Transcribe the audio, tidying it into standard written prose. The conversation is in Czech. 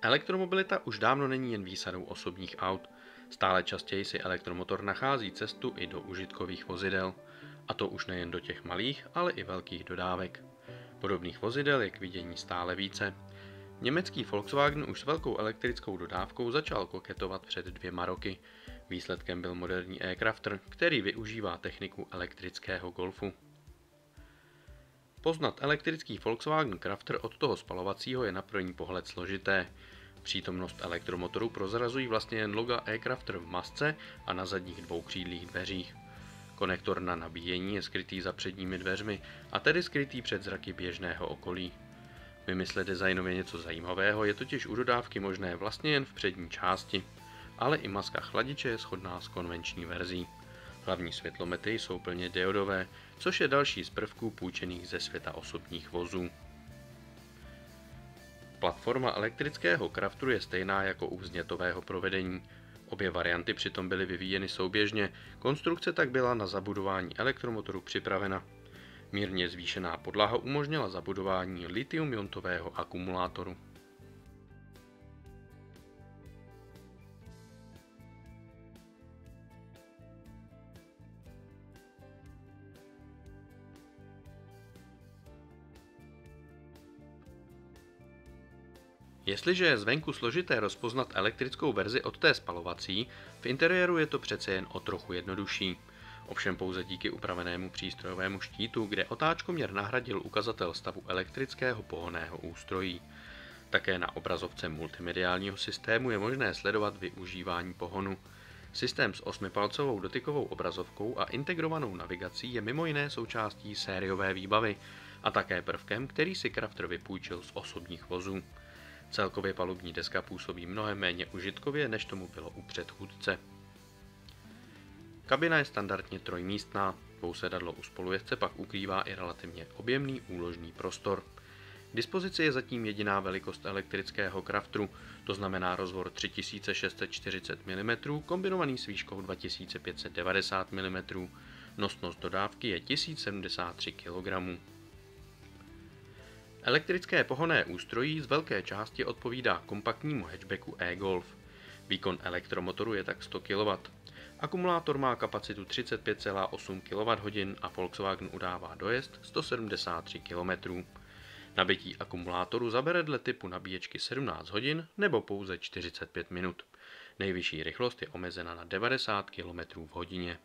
Elektromobilita už dávno není jen výsadou osobních aut. Stále častěji si elektromotor nachází cestu i do užitkových vozidel. A to už nejen do těch malých, ale i velkých dodávek. Podobných vozidel je k vidění stále více. Německý Volkswagen už s velkou elektrickou dodávkou začal koketovat před 2 roky. Výsledkem byl moderní e-Crafter, který využívá techniku elektrického Golfu. Poznat elektrický Volkswagen Crafter od toho spalovacího je na první pohled složité. Přítomnost elektromotoru prozrazují vlastně jen loga e-Crafter v masce a na zadních 2 křídlých dveřích. Konektor na nabíjení je skrytý za předními dveřmi a tedy skrytý před zraky běžného okolí. Vymyslet designově něco zajímavého je totiž u dodávky možné vlastně jen v přední části, ale i maska chladiče je shodná s konvenční verzí. Hlavní světlomety jsou plně diodové, což je další z prvků půjčených ze světa osobních vozů. Platforma elektrického Crafteru je stejná jako u vznětového provedení. Obě varianty přitom byly vyvíjeny souběžně, konstrukce tak byla na zabudování elektromotoru připravena. Mírně zvýšená podlaha umožnila zabudování lithium-iontového akumulátoru. Jestliže je zvenku složité rozpoznat elektrickou verzi od té spalovací, v interiéru je to přece jen o trochu jednodušší. Ovšem pouze díky upravenému přístrojovému štítu, kde otáčkoměr nahradil ukazatel stavu elektrického pohonného ústrojí. Také na obrazovce multimediálního systému je možné sledovat využívání pohonu. Systém s 8palcovou dotykovou obrazovkou a integrovanou navigací je mimo jiné součástí sériové výbavy a také prvkem, který si Crafter vypůjčil z osobních vozů. Celkově palubní deska působí mnohem méně užitkově, než tomu bylo u předchůdce. Kabina je standardně trojmístná, dvousedadlo u spolujezdce pak ukrývá i relativně objemný úložný prostor. K dispozici je zatím jediná velikost elektrického Crafteru, to znamená rozvor 3640 mm kombinovaný s výškou 2590 mm. Nosnost dodávky je 1073 kg. Elektrické pohonné ústrojí z velké části odpovídá kompaktnímu hatchbacku e-Golf. Výkon elektromotoru je tak 100 kW. Akumulátor má kapacitu 35,8 kWh a Volkswagen udává dojezd 173 km. Nabití akumulátoru zabere dle typu nabíječky 17 hodin nebo pouze 45 minut. Nejvyšší rychlost je omezena na 90 km/h.